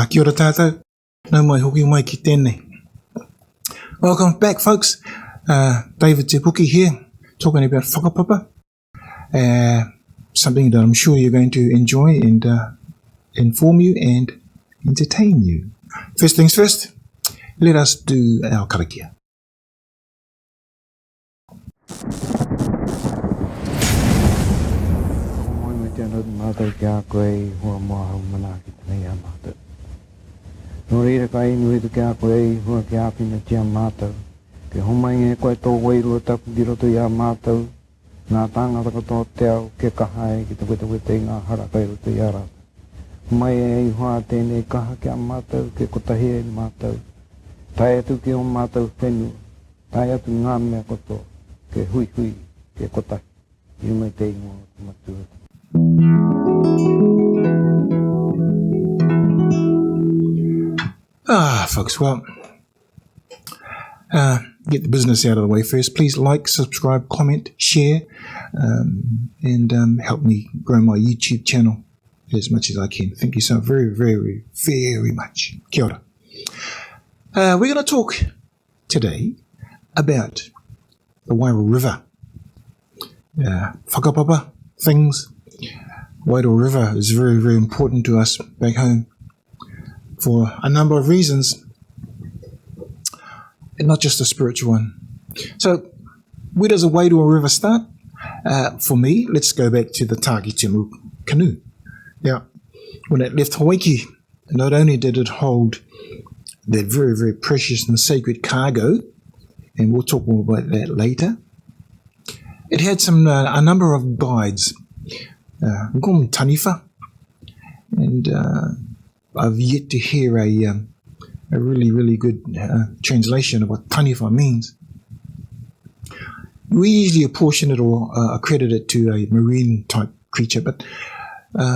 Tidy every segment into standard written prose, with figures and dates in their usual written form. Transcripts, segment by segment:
Kia ora tātou, nau mai hoki mai ki tēnei. Welcome back, folks. David Tipoki here, talking about whakapapa. Something that I'm sure you're going to enjoy and inform you and entertain you. First things first, let us do our karakia. Matau kia koe hua moa manaki tēnei a matau. Nō reira kai nui tu kia koe hua kia pina tia matau. Ke homai nge koe tō wairua tapu ki roto i a matau. Nā tāngata katoa teau ke kahai ki te wete ngā hara kai roto i a rata. Mai e hua tēnei kaha kia matau ke kotahi e matau. Tai atu ki o matau whenua. Tai atu ngā mea kotoa ke hui ke kotahi. Iumai te ingoa matua. Folks, well, get the business out of the way first. Please like, subscribe, comment, share, and help me grow my YouTube channel as much as I can. Thank you so very, very, very much. Kia ora. We're going to talk today about the Wairoa River. Whakapapa, things. Wairoa River is very, very important to us back home for a number of reasons, and not just a spiritual one. So, where does the Wairoa River start? For me, let's go back to the Takitimu canoe. Now, when it left Hawaii, not only did it hold that very, very precious and sacred cargo, and we'll talk more about that later, it had a number of guides. We call them taniwha, and I've yet to hear a really, really good translation of what taniwha means. We usually apportion it or accredit it to a marine type creature, but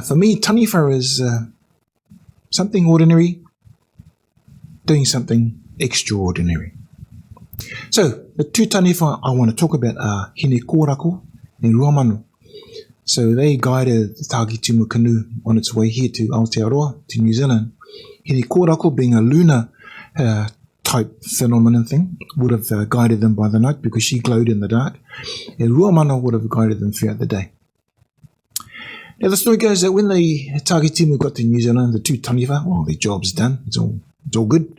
for me, taniwha is something ordinary doing something extraordinary. So, the two taniwha I want to talk about are Hine Kōrako and Ruamano. So they guided the Takitimu canoe on its way here to Aotearoa, to New Zealand. Hine Kōrako, being a lunar type phenomenon thing, would have guided them by the night because she glowed in the dark. And Ruamano would have guided them throughout the day. Now the story goes that when the Takitimu got to New Zealand, the two taniwha, well, their job's done, it's all good.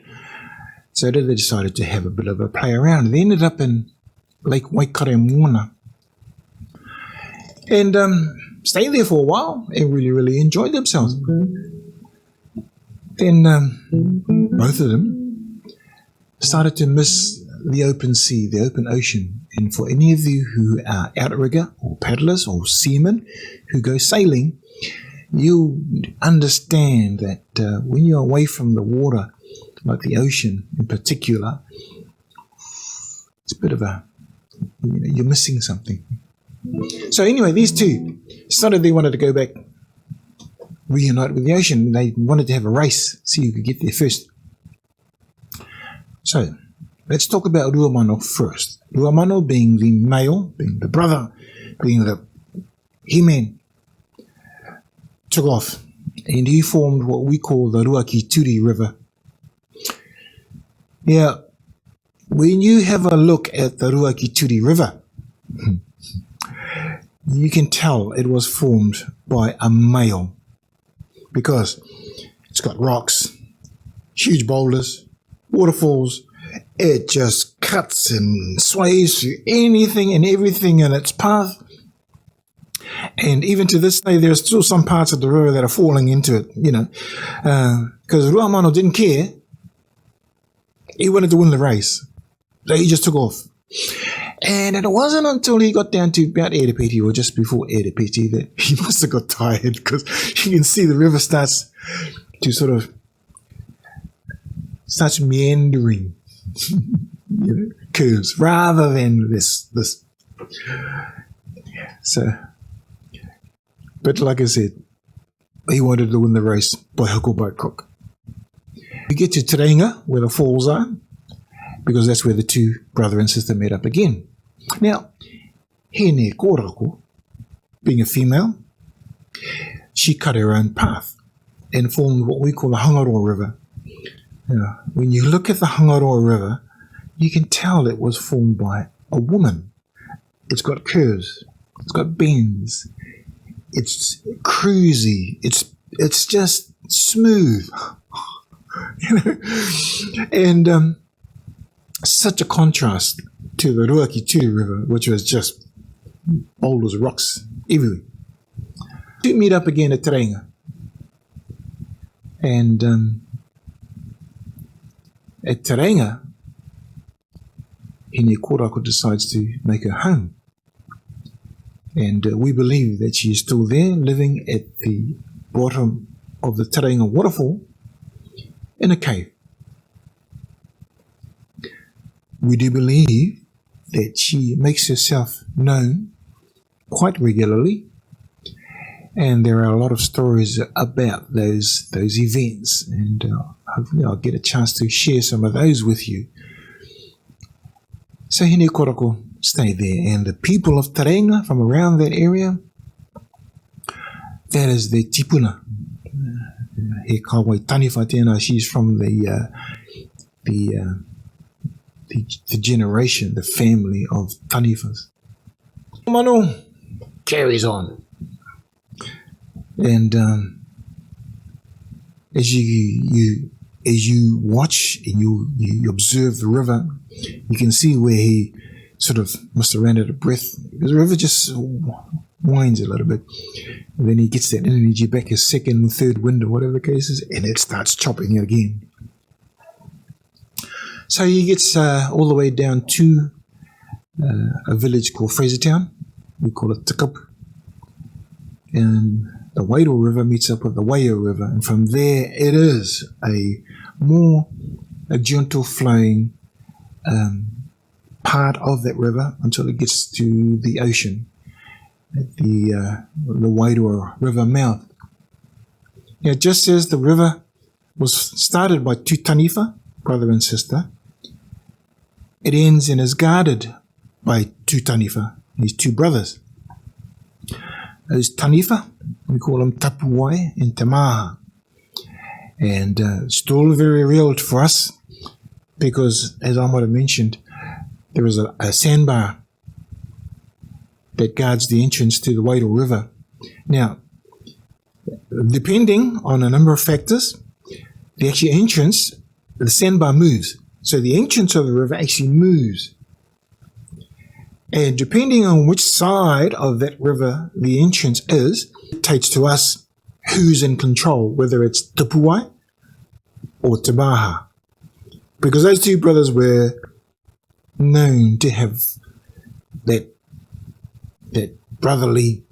So they decided to have a bit of a play around. They ended up in Lake Waikaremoana. And stayed there for a while and really, really enjoyed themselves. Then both of them started to miss the open sea, the open ocean. And for any of you who are outrigger or paddlers or seamen who go sailing, you'll understand that when you're away from the water, like the ocean in particular, it's a bit of you're missing something. So anyway, these two decided they wanted to go back, reunite with the ocean. They wanted to have a race, see who could get there first. So let's talk about Ruamano first. Ruamano being the male, being the brother, being the he-man, took off and he formed what we call the Ruakituri River. Now, when you have a look at the Ruakituri River, you can tell it was formed by a male because it's got rocks, huge boulders, waterfalls. It just cuts and sways through anything and everything in its path. And even to this day, there's still some parts of the river that are falling into it, because Ruamano didn't care. He wanted to win the race. So he just took off. And it wasn't until he got down to about Erepeti, or just before Erepeti, that he must have got tired, because you can see the river starts to starts meandering, curves, rather than this. So, but like I said, he wanted to win the race by hook or by crook. We get to Taranga, where the falls are, because that's where the two brother and sister met up again. Now, Hine Kōrako, being a female, she cut her own path. and formed what we call the Whangaroa River. Now, when you look at the Whangaroa River, you can tell it was formed by a woman. It's got curves, it's got bends, it's cruisy, it's just smooth, and such a contrast to the Ruakituri River, which was just boulders, rocks everywhere. We meet up again at Taranga, and at Taranga, Hine Korako decides to make her home. And we believe that she is still there, living at the bottom of the Taranga waterfall in a cave. We do believe that she makes herself known quite regularly, and there are a lot of stories about those events, and hopefully I'll get a chance to share some of those with you. So Hine Korako stay there, and the people of Taranga from around that area, that is their tipuna. He kawai taniwha tēnā, she's from the generation, the family of taniwhas. Mano carries on, and as you watch and you observe the river, you can see where he sort of must have ran out of breath, because the river just winds a little bit, and then he gets that energy back, his second and third wind or whatever the case is, and it starts chopping again. So he gets all the way down to a village called Frasertown. We call it Tapu, and the Wairoa River meets up with the Wairoa River, and from there it is a gentle flowing part of that river until it gets to the ocean at the Wairoa River mouth. Now, just as the river was started by two taniwha, brother and sister, it ends and is guarded by two taniwha, these two brothers. Those taniwha, we call them tapu and tamaha, and still very real for us, because as I might have mentioned, there is a sandbar that guards the entrance to the Wairoa River. Now, depending on a number of factors, the actual entrance, the sandbar moves. So the entrance of the river actually moves. And depending on which side of that river the entrance is, it dictates to us who's in control, whether it's tapu or tamaha. Because those two brothers were known to have that brotherly,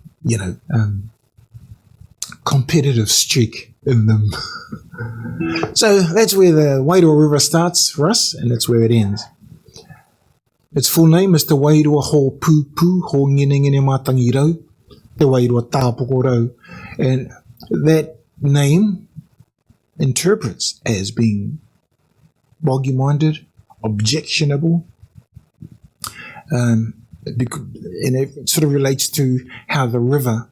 competitive streak in them. So that's where the Wairoa River starts for us, and that's where it ends. Its full name is the Wairoa hopupu, hongenengene matangi rau, the Wairoa tapoko rau, and that name interprets as being boggy-minded, objectionable, and it sort of relates to how the river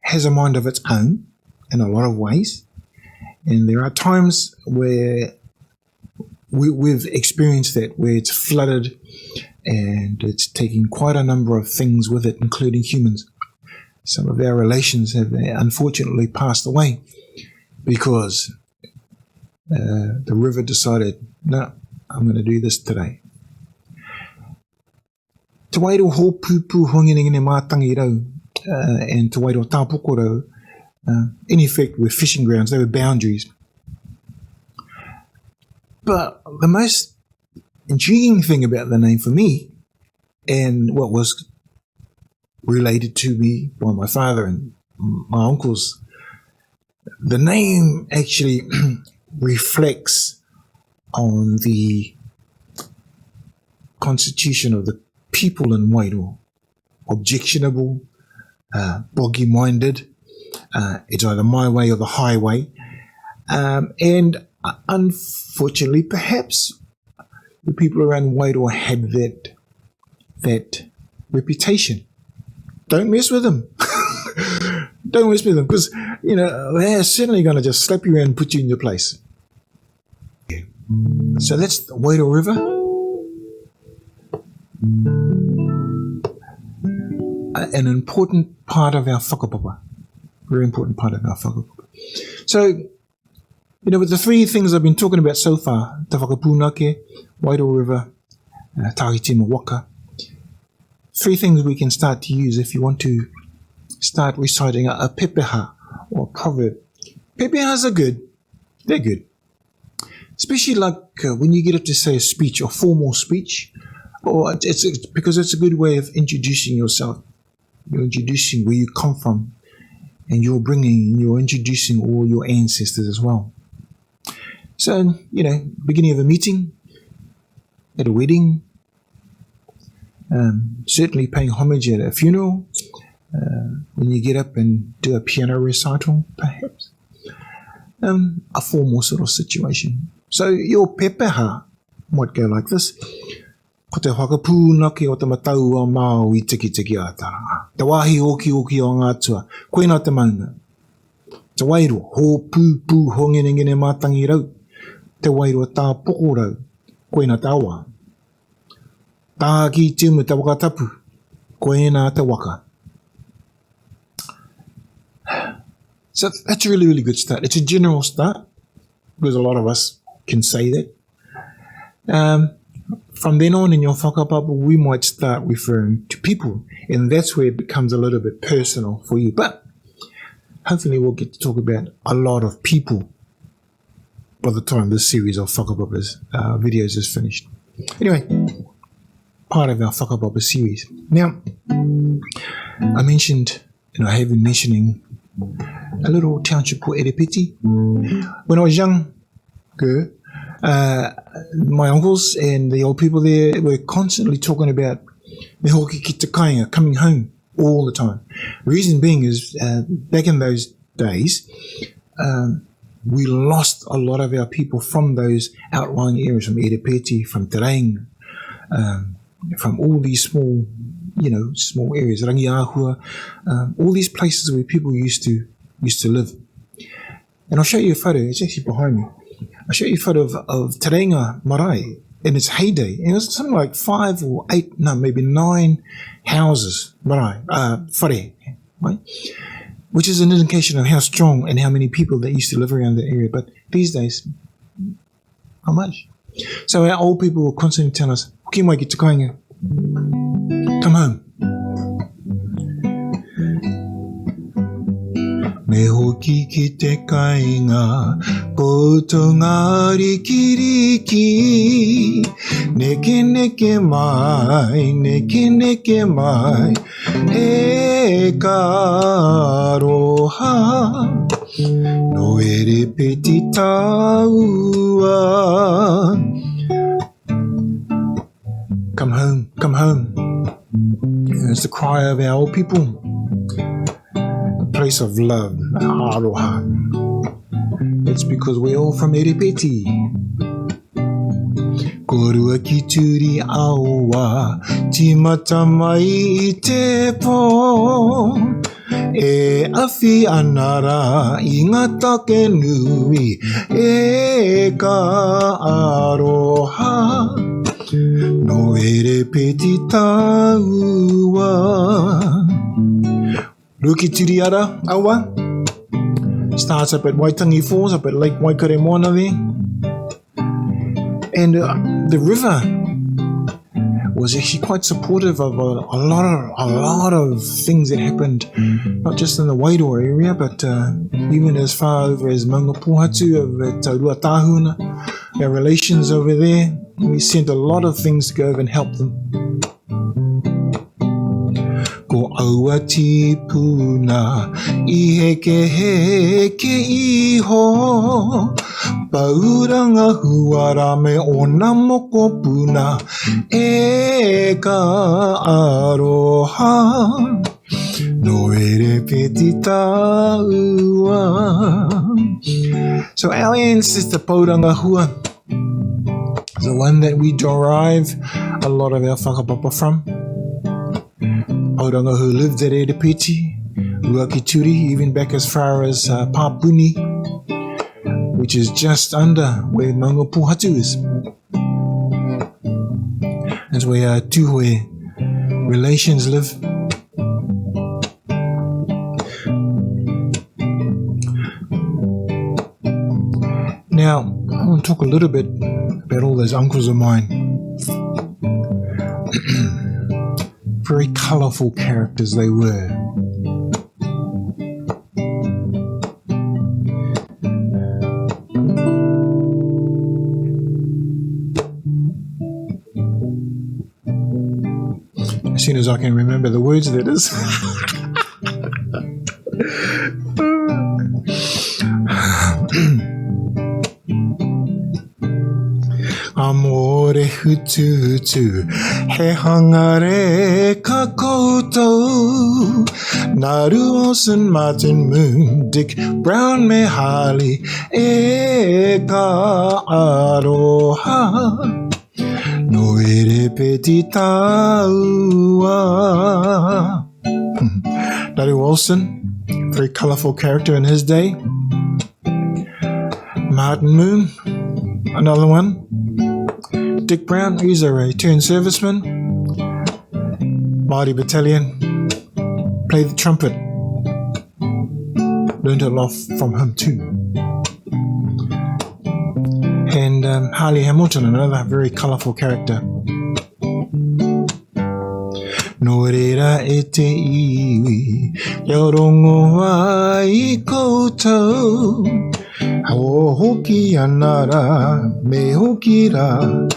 has a mind of its own in a lot of ways. And there are times where we've experienced that, where it's flooded and it's taking quite a number of things with it, including humans. Some of our relations have unfortunately passed away because the river decided, no, I'm going to do this today. Te Wairoa hopupu hongenengene matangi rau and te Wairoa tapoko rau, in effect, were fishing grounds. They were boundaries. But the most intriguing thing about the name for me, and what was related to me by my father and my uncles, the name actually reflects on the constitution of the people in Wairoa. Objectionable, boggy-minded, it's either my way or the highway, and unfortunately, perhaps the people around Wairoa had that reputation. Don't mess with them. Don't mess with them because, they're certainly going to just slap you around and put you in your place. So that's the Wairoa River. An important part of our whakapapa. Very important part of our whakapapa. So, with the three things I've been talking about so far, the Whakapunake, Wairoa River, Takitimu, waka, three things we can start to use if you want to start reciting a PEPEHA or a proverb. PEPEHAs are good. They're good. Especially like when you get up to say a speech or formal speech, or it's because it's a good way of introducing yourself. You're introducing where you come from, and you're introducing all your ancestors as well. So, beginning of a meeting, at a wedding, certainly paying homage at a funeral, when you get up and do a piano recital, perhaps, a formal sort of situation. So your PEPEHA might go like this. Ko te Whakapunake o te matau o Maui Tikitiki a Taranga. Te wāhi okioki o ngā atua, koina te maunga. Te Wairoa, hopupu, hongenengene matangi rau. Te Wairoa tapoko rau, koina te awa. Takitimu te waka tapu, koina te waka. So that's a really, really good start. It's a general start, because a lot of us can say that. From then on in your whakapapa, we might start referring to people, and that's where it becomes a little bit personal for you. But hopefully we'll get to talk about a lot of people by the time this series of whakapapa's videos is finished. Anyway, part of our whakapapa series. Now, I mentioned, I have been mentioning a little township called Erepeti. When I was younger, my uncles and the old people there were constantly talking about the hoki ki te kainga, coming home all the time. The reason being is back in those days, we lost a lot of our people from those outlying areas, from Erepeti, from Taranga, from all these small areas, Rangiahua, all these places where people used to live. And I'll show you a photo. It's actually behind me. I'll show you a photo of Taranga marae in its heyday. And it was something like 9 houses, marae, whare, right? Which is an indication of how strong and how many people that used to live around the area. But these days, how much? So our old people will constantly tell us, "Ki mai ki te kainga, come home." Me hoki ki te kainga, koutou ngā rikiriki, nekeneke mai, e ka aroha, no erepeti taua. Come home, come home. It's the cry of our old people. Place of love, aroha. It's because we're all from Erepeti. Ko Ruakituri aua, timata mai I te po. E awhi anara I ngā take nui, e ka aroha, no erepeti taua. Ruakituri ara, awa, starts up at Waitangi Falls, up at Lake Waikaremona there. And the river was actually quite supportive of a lot of things that happened, not just in the Wairoa area, but even as far over as maunga Pohatu, over at Ruatahuna, our relations over there. We sent a lot of things to go over and help them. Ko aua tipuna I heke iho, pauranga huara me ona moko puna, e ka aroha, no erepeti taua. So our ancestor Pauranga Hua, the one that we derive a lot of our whakapapa from, Auranga who lived at Erepeti, Ruakituri, even back as far as Papuni, which is just under where Maunga Puhatu is. That's where Tuhoe relations live. Now, I want to talk a little bit about all those uncles of mine. Very colourful characters they were. As soon as I can remember the words, that is. Amore hutu he hangare ka koutou Naru Olsen, Martin Moon, Dick Brown me Harley e ka aroha No Erepeti taua. Naru Olsen, very colourful character in his day. Martin Moon, another one. Dick Brown, he's a returned serviceman. Māori Battalion, played the trumpet. Learned a lot from him too. And Harley Hamilton, another very colourful character. No reira e te iwi, Ia rongo wa I koutou. Ho hoki anara, me hoki ra,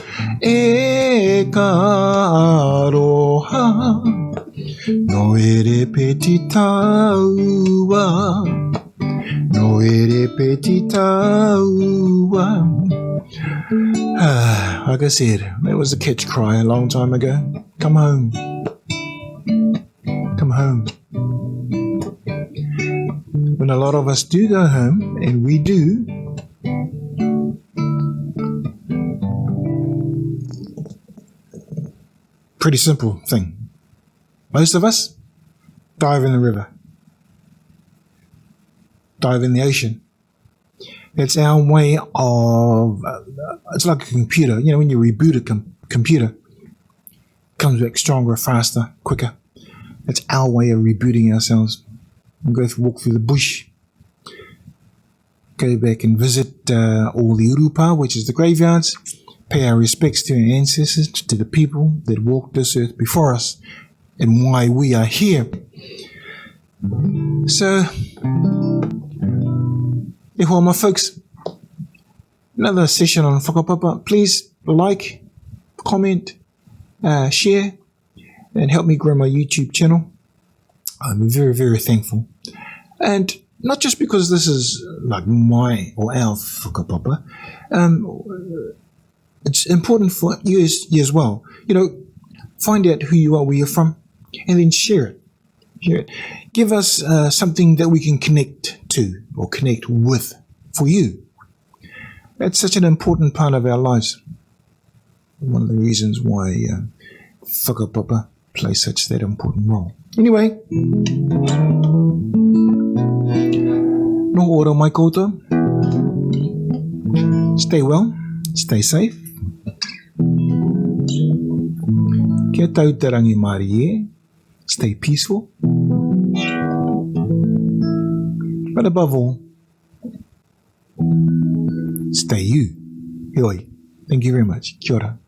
e ka aroha. No erepeti taua, no erepeti taua. Like I said, that was a catch cry a long time ago. Come home. Come home. When a lot of us do go home, and we do, pretty simple thing. Most of us dive in the river, dive in the ocean. It's our way of, it's like a computer. You know, when you reboot a computer, it comes back stronger, faster, quicker. It's our way of rebooting ourselves. We go walk through the bush, go back and visit all the urupa, which is the graveyards, pay our respects to our ancestors, to the people that walked this earth before us, and why we are here. So, e hoa my folks, another session on Whakapapa. Please like, comment, share, and help me grow my YouTube channel. I'm very, very thankful. And not just because this is like my or our whakapapa, it's important for you as well. You know, find out who you are, where you're from, and then share it. Share it. Give us something that we can connect to or connect with for you. That's such an important part of our lives. One of the reasons why whakapapa plays such that important role. Anyway, no ora mai koutou. Stay well, stay safe. Kia tau te rangi Māori e. Stay peaceful. But above all, stay you. Heoi. Thank you very much. Kia ora.